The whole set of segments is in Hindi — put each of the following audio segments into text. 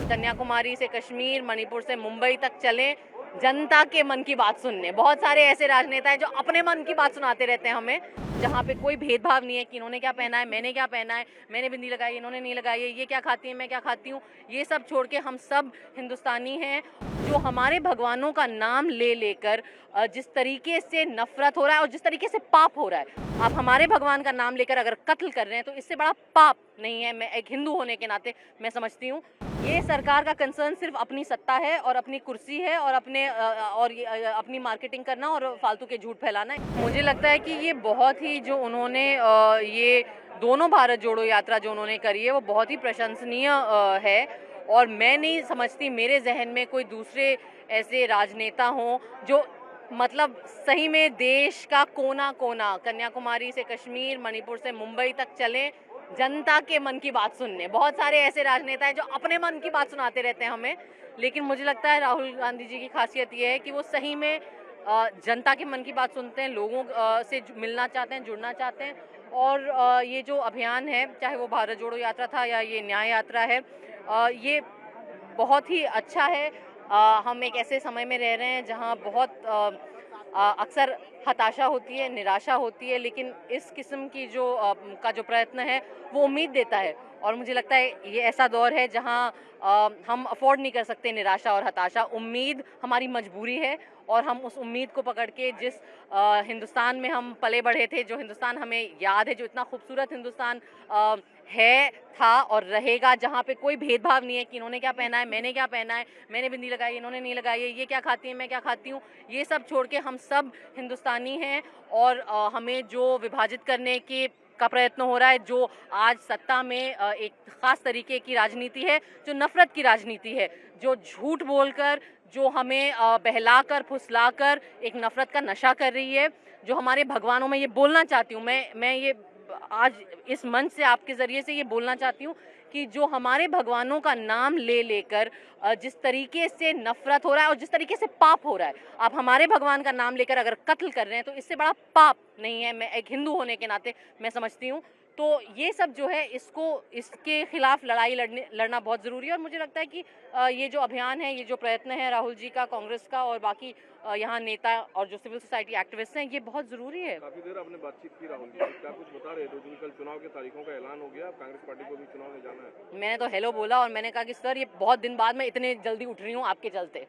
कन्याकुमारी से कश्मीर, मणिपुर से मुंबई तक चलें जनता के मन की बात सुनने। बहुत सारे ऐसे राजनेता हैं जो अपने मन की बात सुनाते रहते हैं हमें, जहाँ पे कोई भेदभाव नहीं है कि इन्होंने क्या पहना है, मैंने क्या पहना है, मैंने बिंदी लगाई, इन्होंने नहीं लगाई है, ये क्या खाती है, मैं क्या खाती हूँ। ये सब छोड़ के हम सब हिंदुस्तानी हैं। जो हमारे भगवानों का नाम ले लेकर जिस तरीके से नफरत हो रहा है और जिस तरीके से पाप हो रहा है, आप हमारे भगवान का नाम लेकर अगर कत्ल कर रहे हैं तो इससे बड़ा पाप नहीं है। मैं एक हिंदू होने के नाते मैं समझती हूँ ये सरकार का कंसर्न सिर्फ अपनी सत्ता है और अपनी कुर्सी है और अपनी मार्केटिंग करना और फालतू के झूठ फैलाना है। मुझे लगता है कि ये बहुत ही जो उन्होंने ये दोनों भारत जोड़ो यात्रा जो उन्होंने करी है वो बहुत ही प्रशंसनीय है। और मैं नहीं समझती मेरे जहन में कोई दूसरे ऐसे राजनेता हों जो मतलब सही में देश का कोना कोना, कन्याकुमारी से कश्मीर, मणिपुर से मुंबई तक चलें जनता के मन की बात सुनने। बहुत सारे ऐसे राजनेता हैं जो अपने मन की बात सुनाते रहते हैं हमें, लेकिन मुझे लगता है राहुल गांधी जी की खासियत ये है कि वो सही में जनता के मन की बात सुनते हैं, लोगों से मिलना चाहते हैं, जुड़ना चाहते हैं। और ये जो अभियान है, चाहे वो भारत जोड़ो यात्रा था या ये न्याय यात्रा है, ये बहुत ही अच्छा है। हम एक ऐसे समय में रह रहे हैं जहां बहुत अक्सर हताशा होती है, निराशा होती है, लेकिन इस किस्म की का जो प्रयत्न है वो उम्मीद देता है। और मुझे लगता है ये ऐसा दौर है जहां हम अफोर्ड नहीं कर सकते निराशा और हताशा। उम्मीद हमारी मजबूरी है और हम उस उम्मीद को पकड़ के जिस हिंदुस्तान में हम पले बढ़े थे, जो हिंदुस्तान हमें याद है, जो इतना खूबसूरत हिंदुस्तान है, था और रहेगा, जहाँ पे कोई भेदभाव नहीं है कि इन्होंने क्या पहना है, मैंने क्या पहना है, मैंने बिंदी लगाई, इन्होंने नहीं लगाई है, ये क्या खाती है, मैं क्या खाती हूँ। ये सब छोड़ के हम सब हिंदुस्तानी हैं। और हमें जो विभाजित करने का प्रयत्न हो रहा है, जो आज सत्ता में एक खास तरीके की राजनीति है, जो नफरत की राजनीति है, जो झूठ बोलकर, जो हमें बहलाकर फुसलाकर एक नफरत का नशा कर रही है, जो हमारे भगवानों में ये बोलना चाहती हूँ मैं ये आज इस मंच से आपके जरिए से ये बोलना चाहती हूँ कि जो हमारे भगवानों का नाम ले लेकर जिस तरीके से नफरत हो रहा है और जिस तरीके से पाप हो रहा है, आप हमारे भगवान का नाम लेकर अगर कत्ल कर रहे हैं तो इससे बड़ा पाप नहीं है। मैं एक हिंदू होने के नाते मैं समझती हूँ। तो ये सब जो है इसके खिलाफ लड़ाई लड़ना बहुत ज़रूरी है। और मुझे लगता है कि ये जो अभियान है, ये जो प्रयत्न है राहुल जी का, कांग्रेस का और बाकी यहाँ नेता और जो सिविल सोसाइटी एक्टिविस्ट हैं, ये बहुत ज़रूरी है। काफी देर आपने बातचीत की राहुल जी, क्या कुछ बता रहे थे? कल चुनाव के तारीखों का ऐलान हो गया, कांग्रेस पार्टी को भी चुनाव में जाना है। मैंने तो हेलो बोला और मैंने कहा कि सर ये बहुत दिन बाद मैं इतने जल्दी उठ रही हूँ आपके चलते,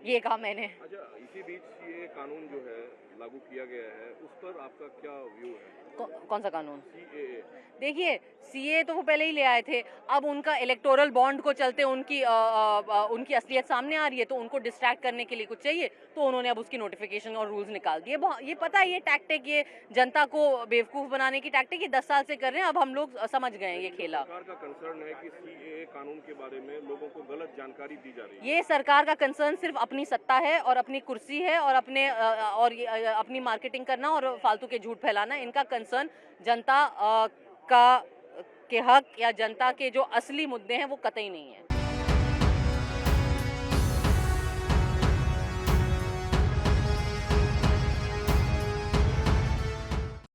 ये कहा मैंने। अच्छा, इसी बीच ये कानून जो है लागू किया गया है, उस पर आपका क्या व्यू है? कौन सा कानून? CAA। देखिए, सीए तो वो पहले ही ले आए थे। अब उनका इलेक्टोरल बॉन्ड को चलते उनकी उनकी असलियत सामने आ रही है, तो उनको डिस्ट्रैक्ट करने के लिए कुछ चाहिए, तो उन्होंने अब उसकी नोटिफिकेशन और रूल्स निकाल दिए। ये पता है, ये टैक्टिक, ये जनता को बेवकूफ़ बनाने की टैक्टिक ये 10 साल से कर रहे हैं। अब हम लोग समझ गए हैं ये खेला। सरकार का कंसर्न है कि CAA कानून के बारे में लोगों को गलत जानकारी दी जा रही है। ये सरकार का कंसर्न सिर्फ अपनी सत्ता है और अपनी कुर्सी है और अपनी मार्केटिंग करना और फालतू के झूठ फैलाना। इनका कंसर्न जनता के हक या जनता के जो असली मुद्दे हैं वो कतई नहीं है।